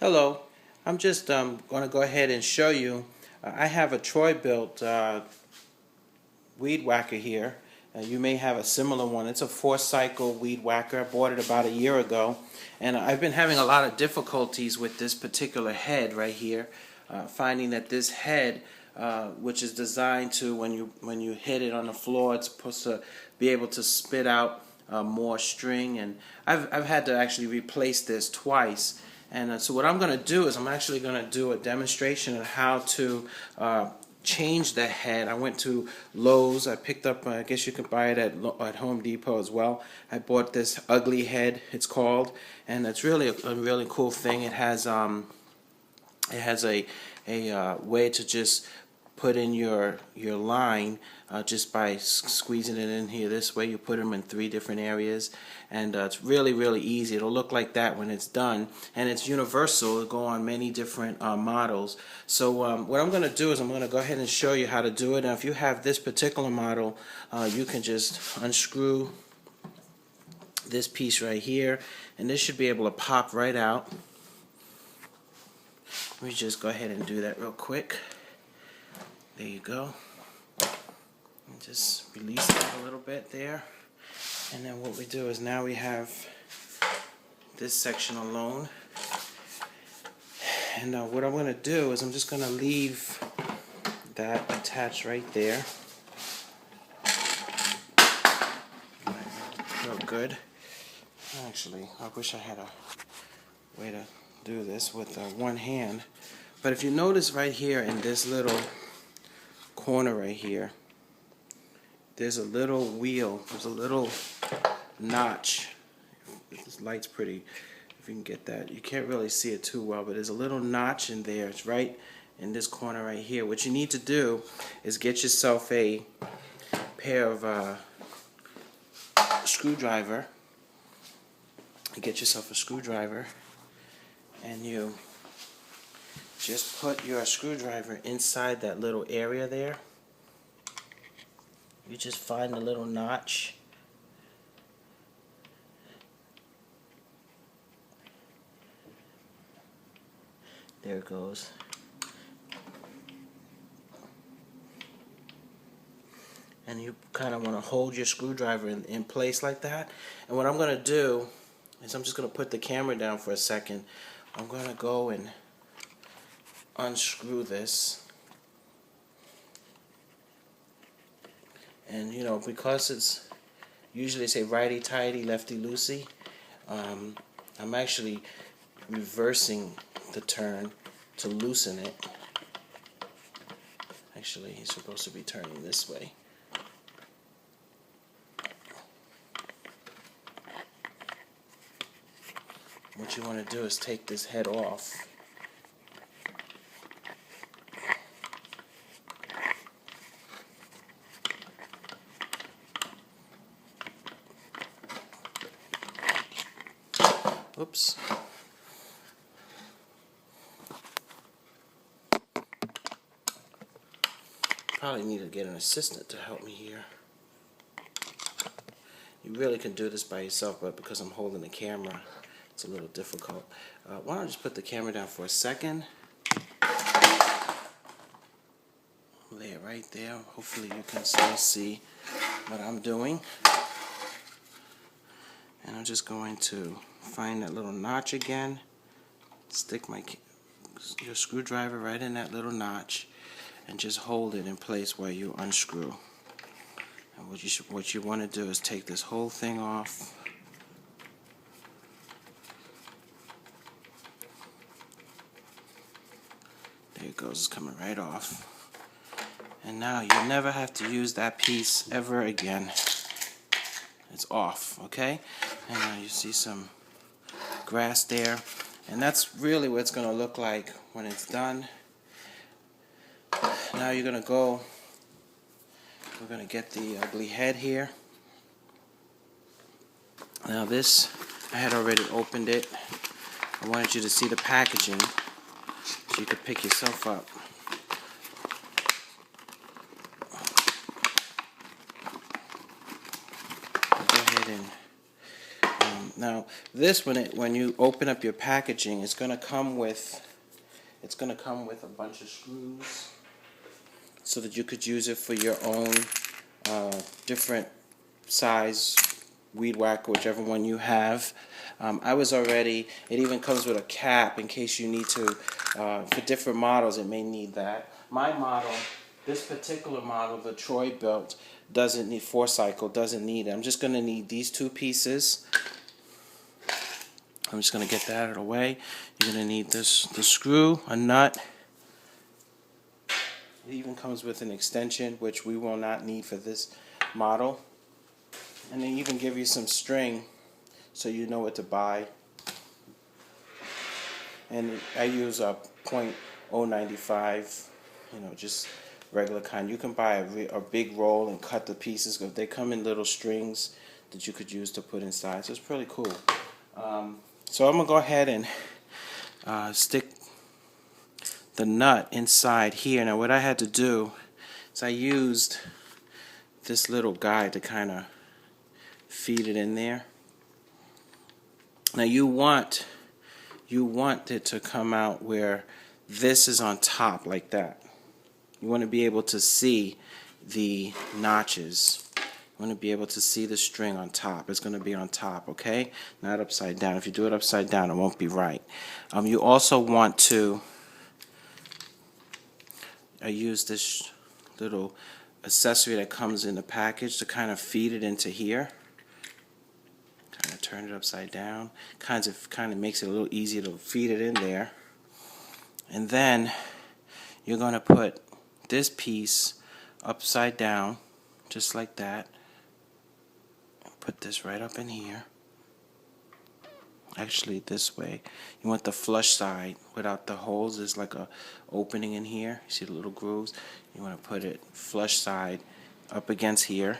Hello, I'm just going to go ahead and show you. I have a Troy-bilt weed-wacker here. You may have a similar one. It's a 4-cycle weed-wacker. I bought it about a year ago, and I've been having a lot of difficulties with this particular head right here, finding that this head, which is designed to, when you hit it on the floor, it's supposed to be able to spit out more string, and I've had to actually replace this twice. And so what I'm going to do is I'm actually going to do a demonstration of how to change the head. I went to Lowe's. I picked up, I guess you could buy it at Home Depot as well. I bought this ugly head, it's called, and it's really a really cool thing. It has a way to just put in your line just by squeezing it in here. This way you put them in 3 different areas, and it's really easy. It'll look like that when it's done, and it's universal. It'll go on many different models. So what I'm going to do is I'm going to go ahead and show you how to do it. Now if you have this particular model, you can just unscrew this piece right here, and this should be able to pop right out. Let me just go ahead and do that real quick. There you go. And just release that a little bit there. And then what we do is now we have this section alone. And what I'm going to do is I'm just going to leave that attached right there. Real good. Actually, I wish I had a way to do this with one hand. But if you notice right here in this little corner right here, there's a little wheel, there's a little notch. This light's pretty, if you can get that. You can't really see it too well, but there's a little notch in there. It's right in this corner right here. What you need to do is get yourself a pair of screwdriver. Get yourself a screwdriver, and you just put your screwdriver inside that little area there. You just find the little notch. There it goes. And you kind of want to hold your screwdriver in place like that. And what I'm going to do is I'm just going to put the camera down for a second. I'm going to go and unscrew this, and because it's usually say righty tighty lefty loosey, I'm actually reversing the turn to loosen it. Actually, he's supposed to be turning this way. What you want to do is take this head off. Oops. Probably need to get an assistant to help me here. You really can do this by yourself, but because I'm holding the camera, it's a little difficult. Why don't I just put the camera down for a second? Lay it right there. Hopefully you can still see what I'm doing. And I'm just going to find that little notch again, stick your screwdriver right in that little notch, and just hold it in place while you unscrew. And what you want to do is take this whole thing off. There it goes, it's coming right off. And now you'll never have to use that piece ever again. It's off, okay? And now you see some grass there, and that's really what it's going to look like when it's done. Now we're going to get the ugly head here. Now this, I had already opened it. I wanted you to see the packaging so you could pick yourself up. Go ahead and Now this, when you open up your packaging, it's going to come with a bunch of screws so that you could use it for your own different size weed whacker, whichever one you have. It even comes with a cap in case you need to, for different models it may need that. My model, this particular model, the Troy-bilt, doesn't need 4-cycle, doesn't need it. I'm just going to need these two pieces. I'm just going to get that out of the way. You're going to need the screw, a nut. It even comes with an extension, which we will not need for this model. And they even give you some string so you know what to buy. And I use a .095, just regular kind. You can buy a big roll and cut the pieces. They come in little strings that you could use to put inside. So it's pretty cool. So I'm going to go ahead and stick the nut inside here. Now what I had to do is I used this little guide to kind of feed it in there. Now you want it to come out where this is on top like that. You want to be able to see the notches. You want to be able to see the string on top. It's going to be on top, okay? Not upside down. If you do it upside down, it won't be right. You also want to use this little accessory that comes in the package to kind of feed it into here. Kind of turn it upside down. Kind of makes it a little easier to feed it in there. And then you're going to put this piece upside down, just like that. Put this right up in here. Actually, this way. You want the flush side without the holes. There's like a opening in here. You see the little grooves? You want to put it flush side up against here.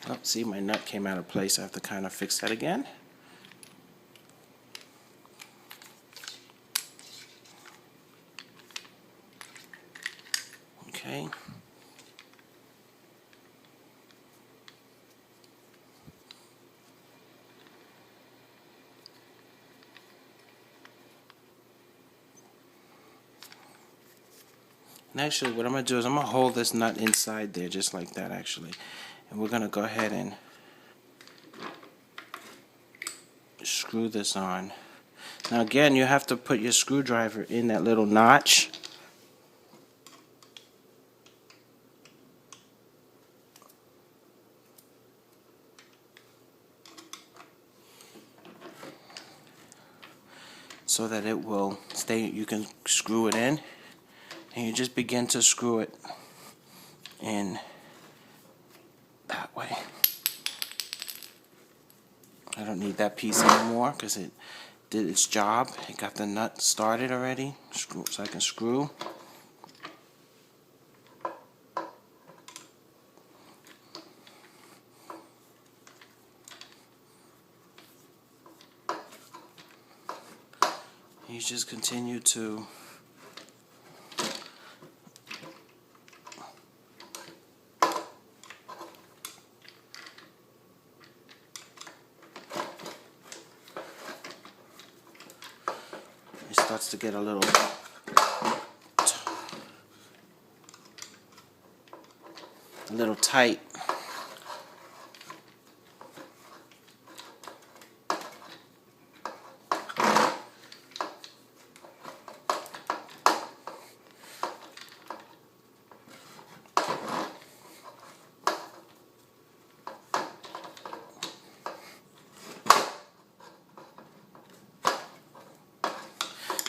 Oh, see, my nut came out of place. I have to kind of fix that again. Okay. And actually, what I'm going to do is I'm going to hold this nut inside there, just like that, actually. And we're going to go ahead and screw this on. Now, again, you have to put your screwdriver in that little notch. So that it will stay, you can screw it in. And you just begin to screw it in that way. I don't need that piece anymore because it did its job. It got the nut started already, so I can screw. You just continue to it starts to get a little tight.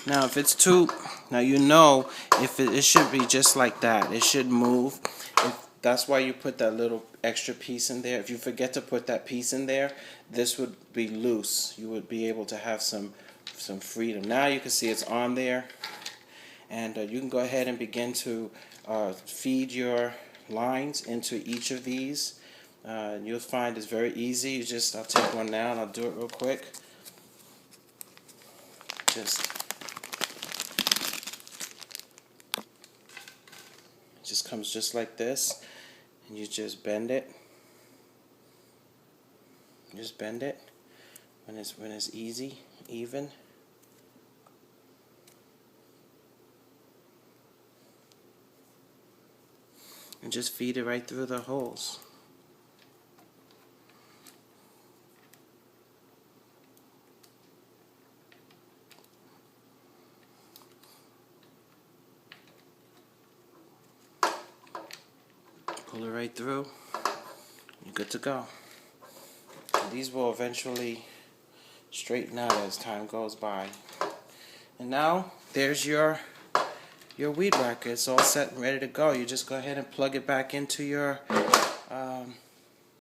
Now if it's too, now you know if it should be just like that. It should move. That's why you put that little extra piece in there. If you forget to put that piece in there, this would be loose. You would be able to have some freedom. Now you can see it's on there, and you can go ahead and begin to feed your lines into each of these. You'll find it's very easy. I'll take one now and I'll do it real quick. Just comes just like this. You just bend it. Just bend it when it's easy, even. And just feed it right through the holes. Pull it right through. You're good to go. And these will eventually straighten out as time goes by. And now there's your weed whacker. It's all set and ready to go. You just go ahead and plug it back into your